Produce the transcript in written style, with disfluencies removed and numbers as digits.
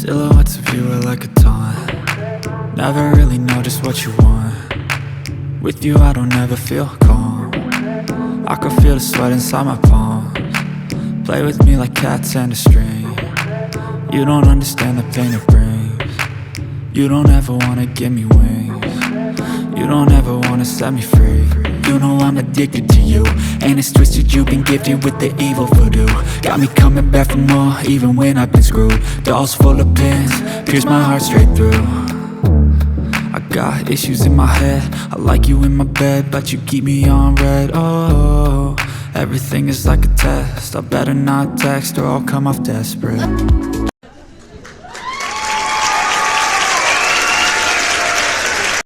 Silhouettes of you are like a taunt. Never really know just what you want. With you I don't ever feel calm. I can feel the sweat inside my palms. Play with me like cats and a string. You don't understand the pain it brings. You don't ever wanna give me wings. You don't ever wanna set me free. You know I'm addicted to you, and it's twisted, you've been gifted with the evil voodoo. Got me coming back for more, even when I've been screwed. Dolls full of pins, pierce my heart straight through. I got issues in my head, I like you in my bed, but you keep me on red. Oh, everything is like a test, I better not text or I'll come off desperate.